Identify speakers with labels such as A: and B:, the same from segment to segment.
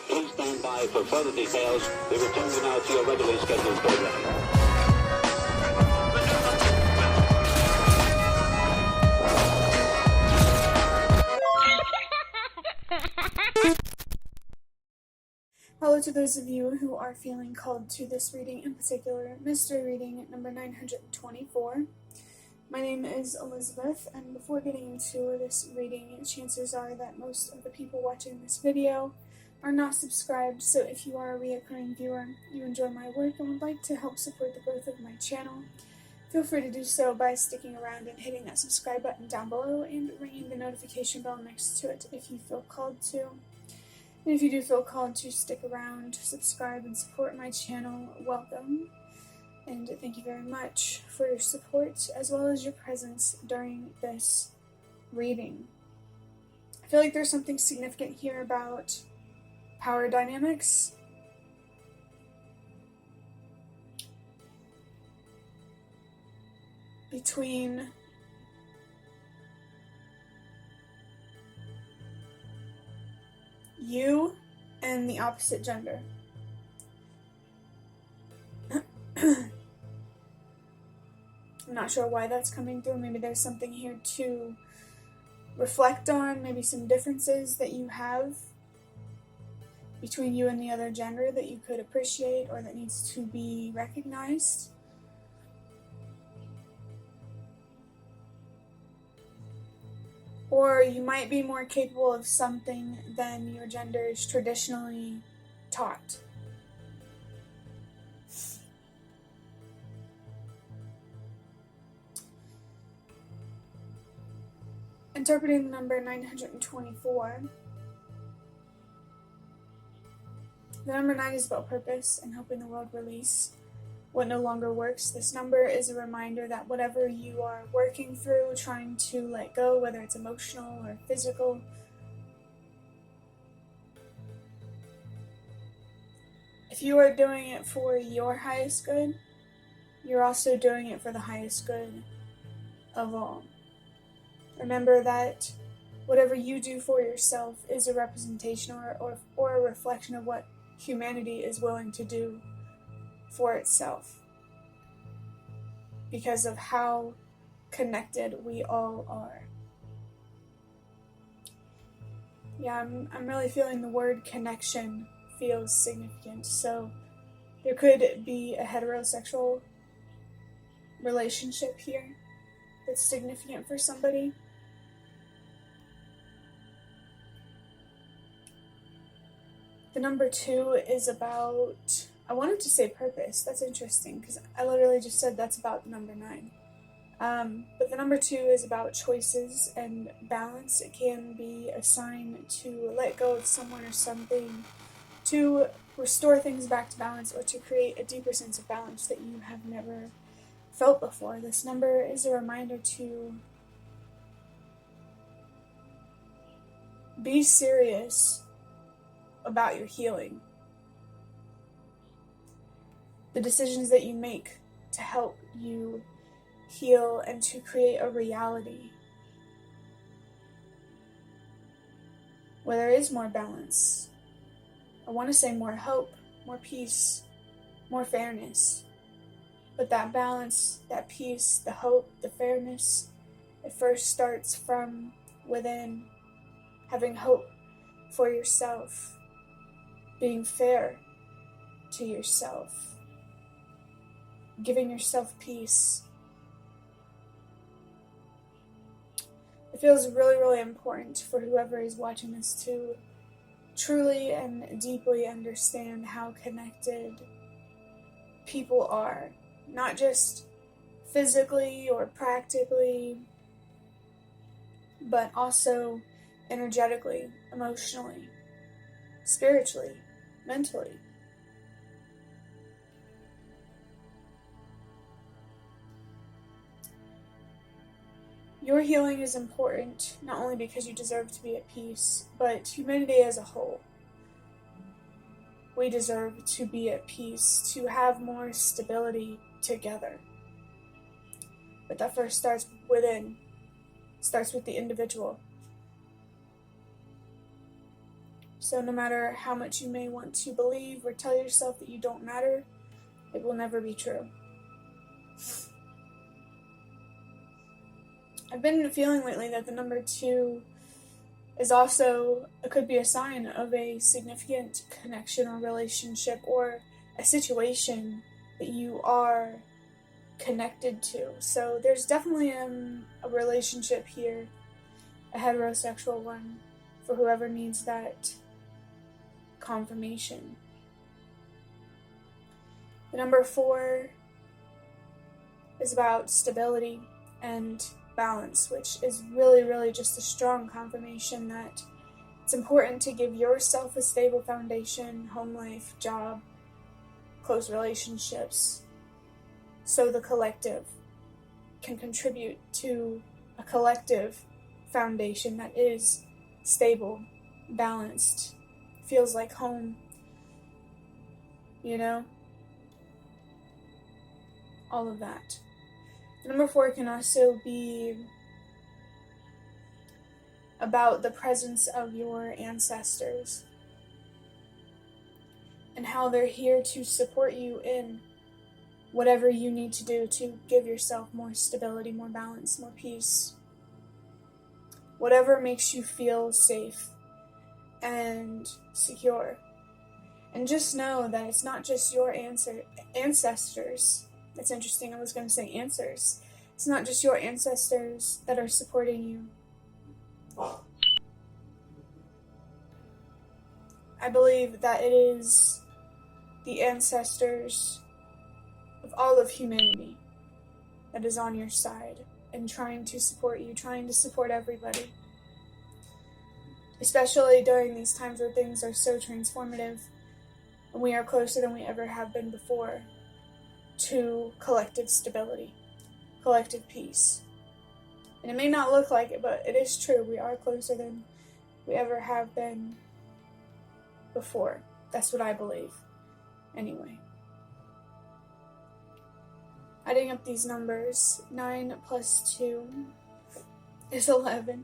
A: Please stand by for further details. We return you now to your regularly scheduled program.
B: Hello to those of you who are feeling called to this reading, in particular, mystery reading number 924. My name is Elizabeth, and before getting into this reading, chances are that most of the people watching this video are not subscribed, so if you are a reoccurring viewer, you enjoy my work and would like to help support the growth of my channel, feel free to do so by sticking around and hitting that subscribe button down below and ringing the notification bell next to it if you feel called to. And if you do feel called to stick around, subscribe, and support my channel, welcome. And thank you very much for your support as well as your presence during this reading. I feel like there's something significant here about power dynamics. Between you and the opposite gender. I'm not sure why that's coming through. Maybe there's something here to reflect on, maybe some differences that you have between you and the other gender that you could appreciate or that needs to be recognized. Or you might be more capable of something than your gender is traditionally taught. Interpreting the number 924, the number 9 is about purpose and helping the world release what no longer works. This number is a reminder that whatever you are working through, trying to let go, whether it's emotional or physical, if you are doing it for your highest good, you're also doing it for the highest good of all. Remember that whatever you do for yourself is a representation or a reflection of what humanity is willing to do for itself, because of how connected we all are. Yeah, I'm really feeling the word connection feels significant. So there could be a heterosexual relationship here that's significant for somebody. The number 2 is about, I wanted to say purpose. That's interesting because I literally just said that's about the number 9. But the number 2 is about choices and balance. It can be a sign to let go of someone or something, to restore things back to balance, or to create a deeper sense of balance that you have never felt before. This number is a reminder to be serious about your healing. The decisions that you make to help you heal and to create a reality where there is more balance. I want to say more hope, more peace, more fairness. But that balance, that peace, the hope, the fairness, it first starts from within. Having hope for yourself, being fair to yourself, giving yourself peace. It feels really, really important for whoever is watching this to truly and deeply understand how connected people are, not just physically or practically, but also energetically, emotionally, spiritually, mentally. Your healing is important, not only because you deserve to be at peace, but humanity as a whole. We deserve to be at peace, to have more stability together. But that first starts within, starts with the individual. So no matter how much you may want to believe or tell yourself that you don't matter, it will never be true. I've been feeling lately that the number 2 is also, it could be a sign of a significant connection or relationship or a situation that you are connected to. So there's definitely a relationship here, a heterosexual one, for whoever needs that confirmation. The number 4 is about stability and balance, which is really just a strong confirmation that it's important to give yourself a stable foundation, home life, job, close relationships, so the collective can contribute to a collective foundation that is stable, balanced, feels like home, all of that. Number 4 can also be about the presence of your ancestors and how they're here to support you in whatever you need to do to give yourself more stability, more balance, more peace. Whatever makes you feel safe and secure. And just know that it's not just your ancestors. That's interesting, I was going to say answers. It's not just your ancestors that are supporting you. I believe that it is the ancestors of all of humanity that is on your side and trying to support you, trying to support everybody. Especially during these times where things are so transformative and we are closer than we ever have been before to collective stability, collective peace. And it may not look like it, but it is true. We are closer than we ever have been before. That's what I believe. Anyway. Adding up these numbers, 9 plus 2 is 11,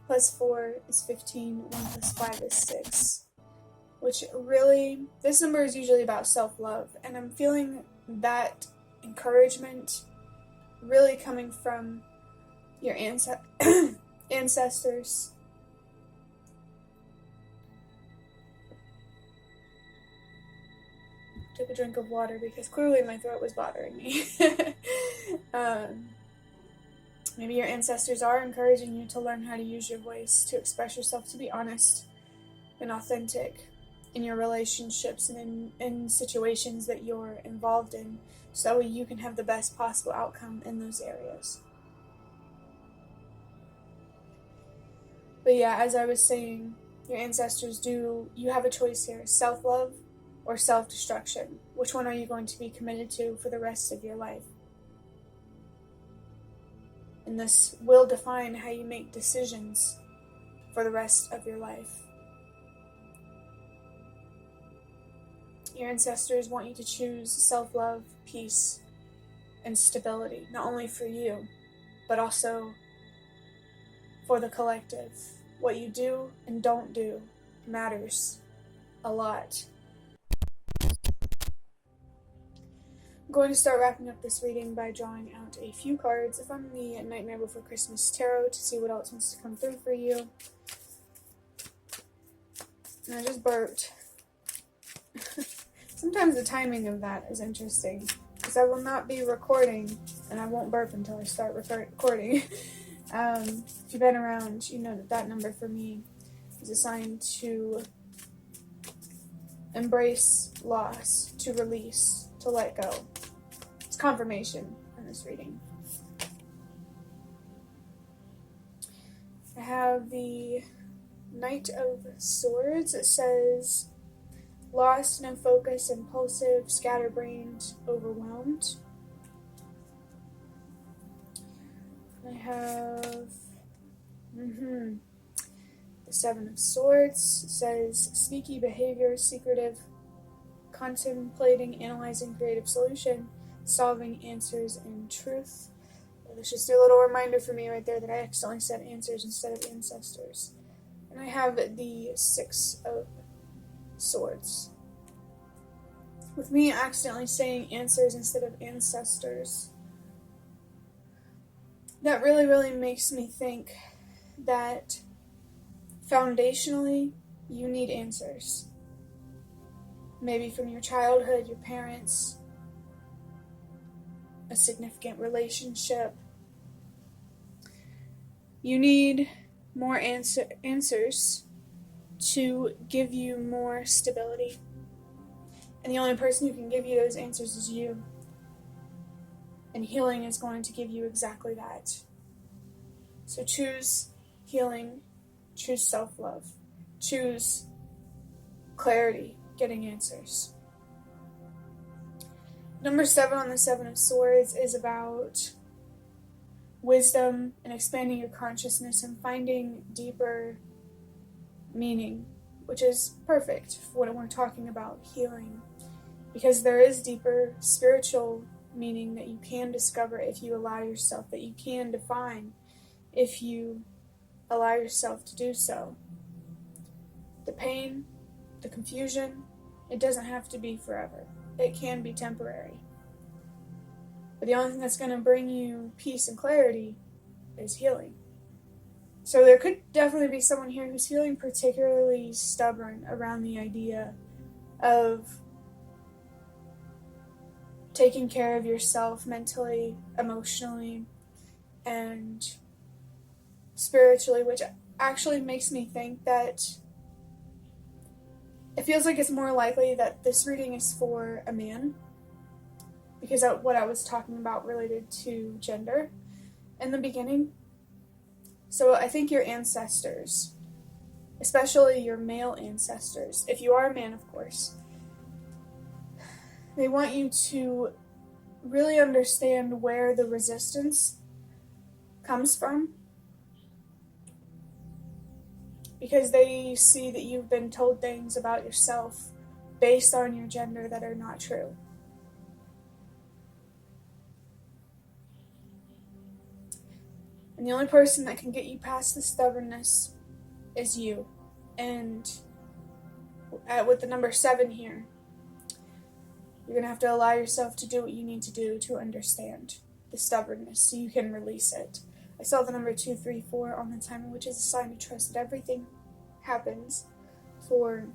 B: plus 4 is 15, 1 plus 5 is 6. Which really, this number is usually about self-love, and I'm feeling that encouragement really coming from your ancestors. Took a drink of water because clearly my throat was bothering me. Maybe your ancestors are encouraging you to learn how to use your voice, to express yourself, to be honest and authentic in your relationships and in situations that you're involved in, so that way you can have the best possible outcome in those areas. But yeah, as I was saying, your ancestors you have a choice here, self-love or self-destruction. Which one are you going to be committed to for the rest of your life? And this will define how you make decisions for the rest of your life. Your ancestors want you to choose self-love, peace, and stability, not only for you, but also for the collective. What you do and don't do matters a lot. I'm going to start wrapping up this reading by drawing out a few cards from the Nightmare Before Christmas Tarot to see what else wants to come through for you. And I just burped. Sometimes the timing of that is interesting, because I will not be recording, and I won't burp until I start recording. If you've been around, you know that number for me is assigned to embrace loss, to release, to let go. It's confirmation in this reading. I have the Knight of Swords. It says, lost, no focus, impulsive, scatterbrained, overwhelmed. I have the Seven of Swords. It says, sneaky behavior, secretive, contemplating, analyzing, creative solution, solving answers in truth. That's just a little reminder for me right there that I accidentally said answers instead of ancestors. And I have the Six of Swords. With me accidentally saying answers instead of ancestors, that really, really makes me think that foundationally, you need answers. Maybe from your childhood, your parents, a significant relationship. You need more answers to give you more stability. And the only person who can give you those answers is you. And healing is going to give you exactly that. So choose healing, choose self-love, choose clarity, getting answers. Number 7 on the Seven of Swords is about wisdom and expanding your consciousness and finding deeper meaning, which is perfect when we're talking about healing, because there is deeper spiritual meaning that you can discover if you allow yourself, that you can define if you allow yourself to do so. The pain, the confusion, it doesn't have to be forever. It can be temporary. But the only thing that's going to bring you peace and clarity is healing. So there could definitely be someone here who's feeling particularly stubborn around the idea of taking care of yourself mentally, emotionally, and spiritually, which actually makes me think that it feels like it's more likely that this reading is for a man, because of what I was talking about related to gender in the beginning. So I think your ancestors, especially your male ancestors, if you are a man, of course, they want you to really understand where the resistance comes from, because they see that you've been told things about yourself based on your gender that are not true. And the only person that can get you past the stubbornness is you. And with the number 7 here, you're going to have to allow yourself to do what you need to do to understand the stubbornness so you can release it. I saw the number 234 on the timer, which is a sign to trust that everything happens for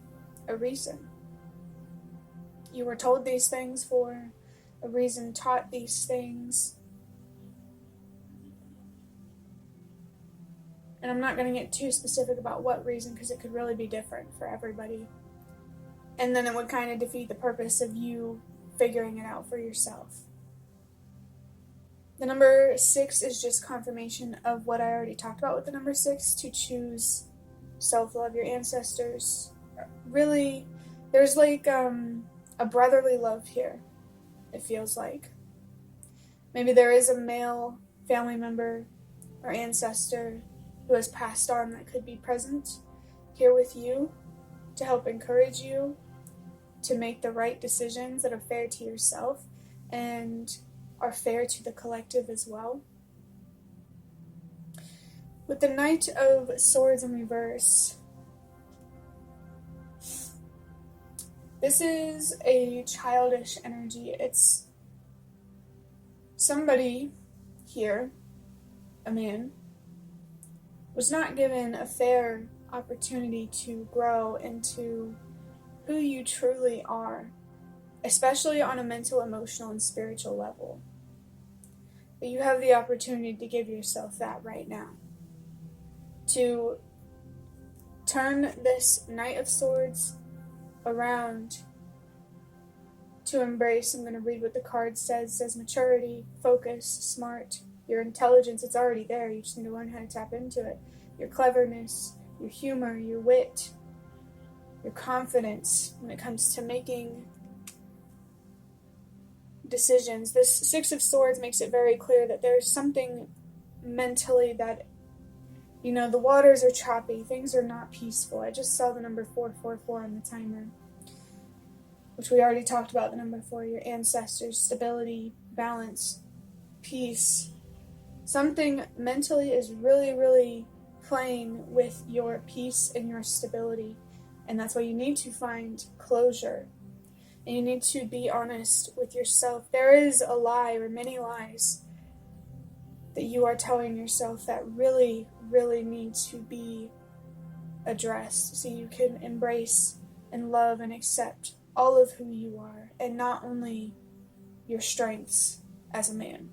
B: a reason. You were told these things for a reason, taught these things. And I'm not going to get too specific about what reason, because it could really be different for everybody. And then it would kind of defeat the purpose of you figuring it out for yourself. The number 6 is just confirmation of what I already talked about with the number 6, to choose self-love, your ancestors. Really, there's like a brotherly love here, it feels like. Maybe there is a male family member or ancestor who has passed on that could be present here with you to help encourage you to make the right decisions that are fair to yourself and are fair to the collective as well. With the Knight of Swords in reverse, this is a childish energy. It's somebody here, a man, was not given a fair opportunity to grow into who you truly are, especially on a mental, emotional, and spiritual level. But you have the opportunity to give yourself that right now. To turn this Knight of Swords around, to embrace, I'm going to read what the card says. It says maturity, focus, smart, your intelligence, it's already there, you just need to learn how to tap into it. Your cleverness, your humor, your wit, your confidence when it comes to making decisions. This Six of Swords makes it very clear that there's something mentally that, you know, the waters are choppy, things are not peaceful. I just saw the number 444 on the timer. which we already talked about, the number 4, your ancestors, stability, balance, peace. Something mentally is really, really playing with your peace and your stability, and that's why you need to find closure, and you need to be honest with yourself. There is a lie, or many lies, that you are telling yourself that really, really need to be addressed, so you can embrace and love and accept all of who you are, and not only your strengths as a man.